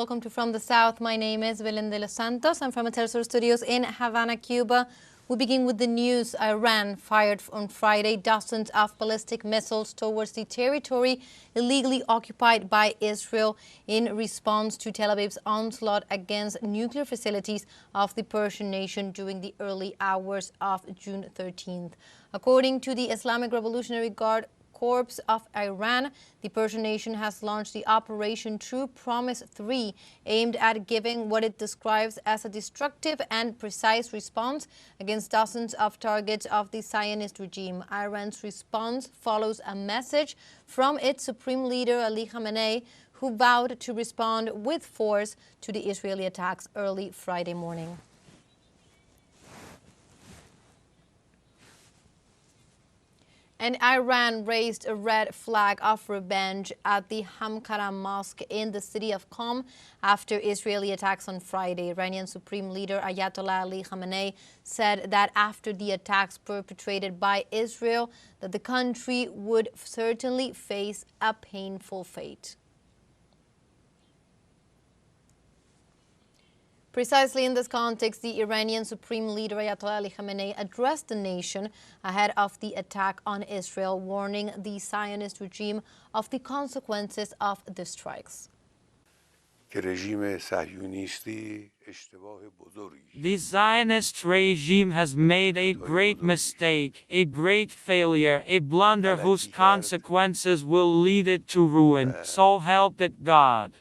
welcome to From the South. My name is Belén de los Santos. I'm from teleSUR Studios in Havana, Cuba. We begin with the news. Iran fired on Friday dozens of ballistic missiles towards the territory illegally occupied by Israel in response to Tel Aviv's onslaught against nuclear facilities of the Persian nation during the early hours of June 13th. According to the Islamic Revolutionary Guard Corps of Iran, the Persian nation has launched the Operation True Promise 3, aimed at giving what it describes as a destructive and precise response against dozens of targets of the Zionist regime. Iran's response follows a message from its supreme leader Ali Khamenei, who vowed to respond with force to the Israeli attacks early Friday morning. And Iran raised a red flag of revenge at the Hamkara Mosque in the city of Qom after Israeli attacks on Friday. Iranian Supreme Leader Ayatollah Ali Khamenei said that after the attacks perpetrated by Israel, that the country would certainly face a painful fate. Precisely in this context, the Iranian Supreme Leader Ayatollah Ali Khamenei addressed the nation ahead of the attack on Israel, warning the Zionist regime of the consequences of the strikes. The Zionist regime has made a great mistake, a great failure, a blunder whose consequences will lead it to ruin, so help it God.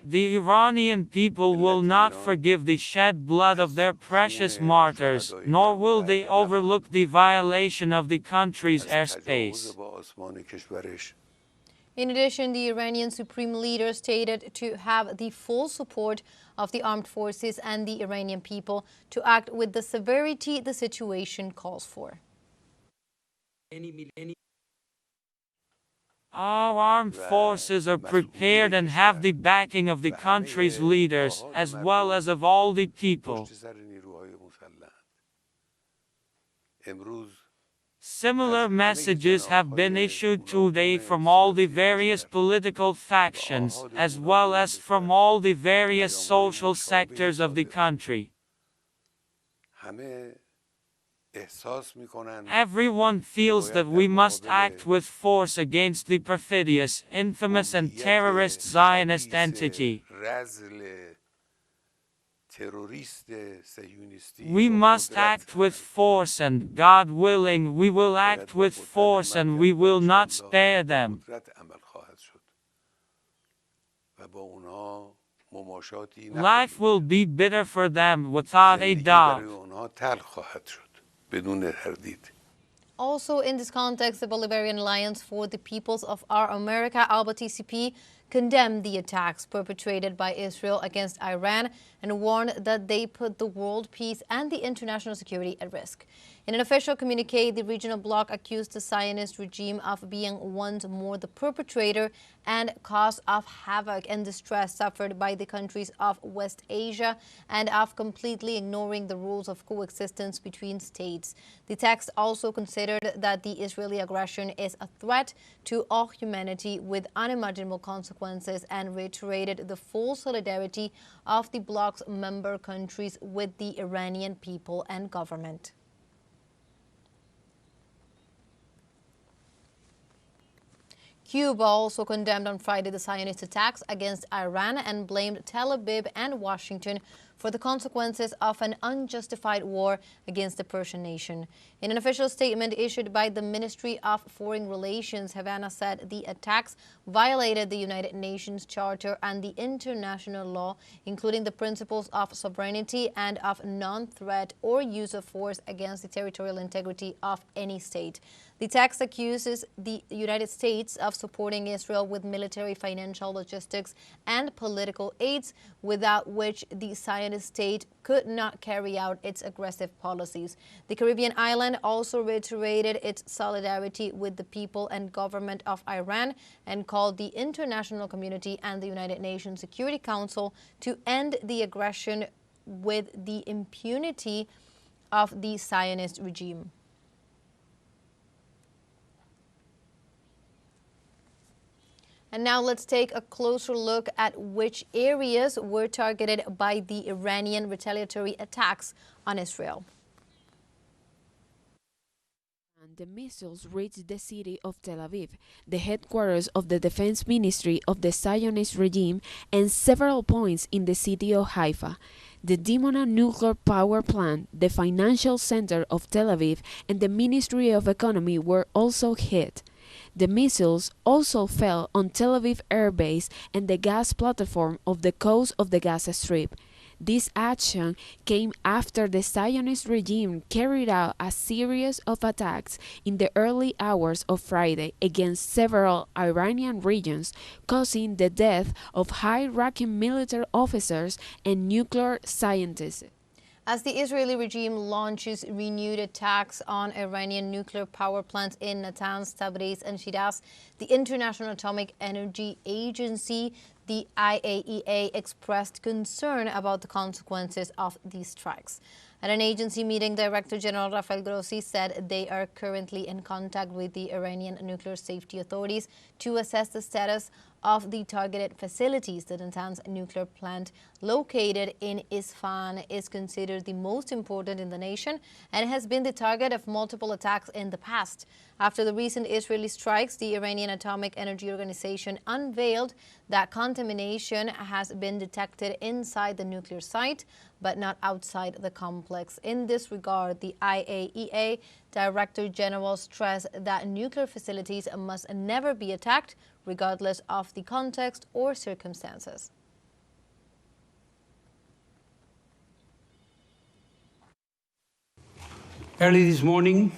The Iranian people will not forgive the shed blood of their precious martyrs, nor will they overlook the violation of the country's airspace. In addition, the Iranian Supreme Leader stated to have the full support of the armed forces and the Iranian people to act with the severity the situation calls for. Our armed forces are prepared and have the backing of the country's leaders, as well as of all the people. Similar messages have been issued today from all the various political factions, as well as from all the various social sectors of the country. Everyone feels that we must act with force against the perfidious, infamous and terrorist Zionist entity. We must act with force, and, God willing, we will act with force and we will not spare them. Life will be bitter for them without a doubt. Also in this context, the Bolivarian Alliance for the Peoples of Our America, ALBA TCP, condemned the attacks perpetrated by Israel against Iran and warned that they put the world peace and the international security at risk. In an official communique, the regional bloc accused the Zionist regime of being once more the perpetrator and cause of havoc and distress suffered by the countries of West Asia and of completely ignoring the rules of coexistence between states. The text also considered that the Israeli aggression is a threat to all humanity with unimaginable consequences and reiterated the full solidarity of the bloc's member countries with the Iranian people and government. Cuba also condemned on Friday the Zionist attacks against Iran and blamed Tel Aviv and Washington for the consequences of an unjustified war against the Persian nation. In an official statement issued by the Ministry of Foreign Relations, Havana said the attacks violated the United Nations Charter and the international law, including the principles of sovereignty and of non-threat or use of force against the territorial integrity of any state. The text accuses the United States of supporting Israel with military, financial, logistics, and political aids, without which the Zionist state could not carry out its aggressive policies. The Caribbean island also reiterated its solidarity with the people and government of Iran and called the international community and the United Nations Security Council to end the aggression with the impunity of the Zionist regime. And now let's take a closer look at which areas were targeted by the Iranian retaliatory attacks on Israel. The missiles reached the city of Tel Aviv, the headquarters of the defense ministry of the Zionist regime, and several points in the city of Haifa. The Dimona nuclear power plant, the financial center of Tel Aviv, and the Ministry of Economy were also hit. The missiles also fell on Tel Aviv Air Base and the gas platform of the coast of the Gaza Strip. This action came after the Zionist regime carried out a series of attacks in the early hours of Friday against several Iranian regions, causing the death of high-ranking military officers and nuclear scientists. As the Israeli regime launches renewed attacks on Iranian nuclear power plants in Natanz, Tabriz, and Shiraz, the International Atomic Energy Agency, the IAEA, expressed concern about the consequences of these strikes. At an agency meeting, Director General Rafael Grossi said they are currently in contact with the Iranian nuclear safety authorities to assess the status of the targeted facilities. The Natanz nuclear plant, located in Isfahan, is considered the most important in the nation and has been the target of multiple attacks in the past. After the recent Israeli strikes, the Iranian Atomic Energy Organization unveiled that contamination has been detected inside the nuclear site, but not outside the complex. In this regard, the IAEA Director General stressed that nuclear facilities must never be attacked, regardless of the context or circumstances. Early this morning,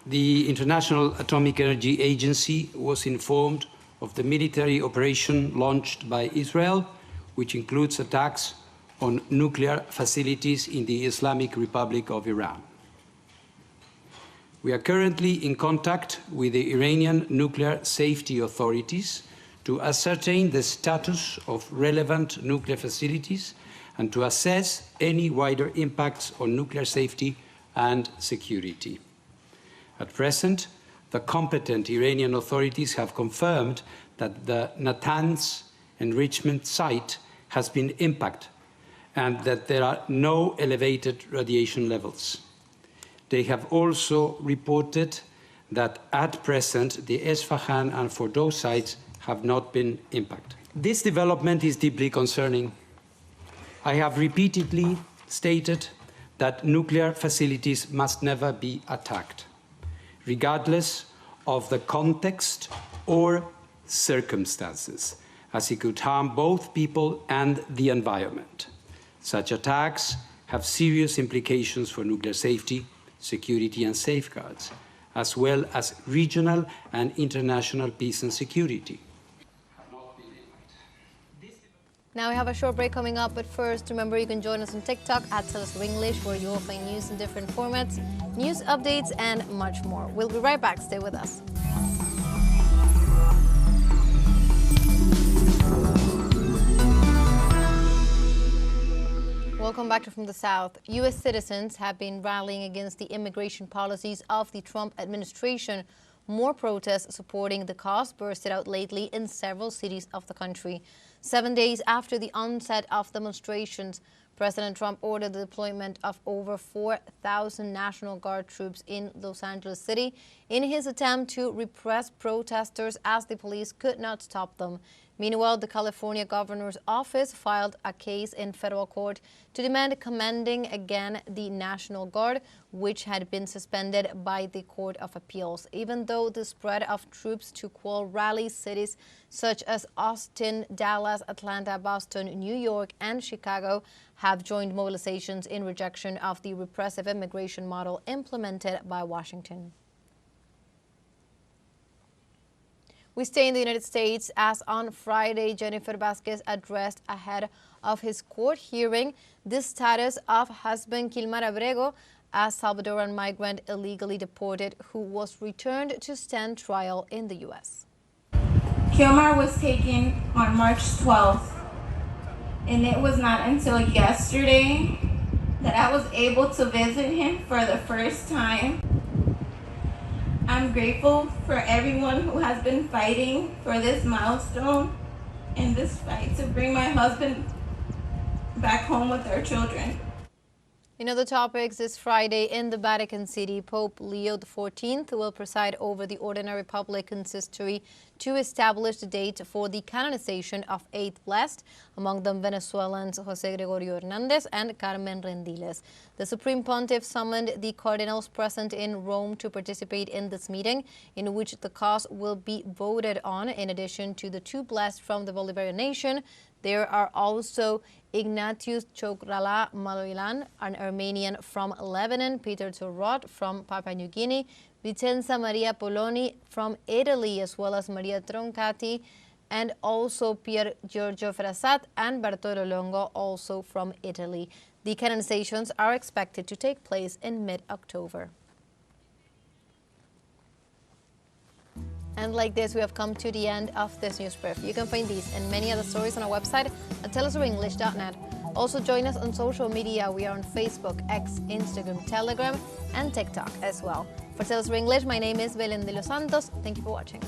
the International Atomic Energy Agency was informed of the military operation launched by Israel, which includes attacks on nuclear facilities in the Islamic Republic of Iran. We are currently in contact with the Iranian nuclear safety authorities to ascertain the status of relevant nuclear facilities and to assess any wider impacts on nuclear safety and security. At present, the competent Iranian authorities have confirmed that the Natanz enrichment site has been impacted and that there are no elevated radiation levels. They have also reported that at present the Isfahan and Fordow sites have not been impacted. This development is deeply concerning. I have repeatedly stated that nuclear facilities must never be attacked, regardless of the context or circumstances, as it could harm both people and the environment. Such attacks have serious implications for nuclear safety, security and safeguards, as well as regional and international peace and security. Now we have a short break coming up, but first, remember you can join us on TikTok at teleSUR English, where you will find news in different formats, news updates, and much more. We'll be right back. Stay with us. Welcome back to From the South. U.S. citizens have been rallying against the immigration policies of the Trump administration. More protests supporting the cause bursted out lately in several cities of the country. 7 days after the onset of demonstrations, President Trump ordered the deployment of over 4,000 National Guard troops in Los Angeles City in his attempt to repress protesters as the police could not stop them. Meanwhile, the California governor's office filed a case in federal court to demand commending again the National Guard, which had been suspended by the Court of Appeals. Even though the spread of troops to quell rally cities such as Austin, Dallas, Atlanta, Boston, New York, and Chicago have joined mobilizations in rejection of the repressive immigration model implemented by Washington. We stay in the United States as on Friday, Jennifer Vasquez addressed ahead of his court hearing the status of husband Kilmar Abrego, a Salvadoran migrant illegally deported who was returned to stand trial in the U.S. Kilmar was taken on March 12th, and it was not until yesterday that I was able to visit him for the first time. I'm grateful for everyone who has been fighting for this milestone and this fight to bring my husband back home with our children. In other topics, this Friday in the Vatican City, Pope Leo XIV will preside over the ordinary public consistory to establish the date for the canonization of 8 blessed, among them Venezuelans José Gregorio Hernández and Carmen Rendiles. The Supreme Pontiff summoned the cardinals present in Rome to participate in this meeting, in which the cause will be voted on. In addition to the 2 blessed from the Bolivarian nation, there are also Ignatius Chokrala Maloilan, an Armenian from Lebanon, Peter Torot from Papua New Guinea, Vicenza Maria Poloni from Italy, as well as Maria Troncati, and also Pier Giorgio Frasat and Bartolo Longo, also from Italy. The canonizations are expected to take place in mid-October. And like this, we have come to the end of this news brief. You can find these and many other stories on our website at telesurenglish.net. Also join us on social media. We are on Facebook, X, Instagram, Telegram, and TikTok as well. For TeleSUR English, my name is Belén de los Santos. Thank you for watching.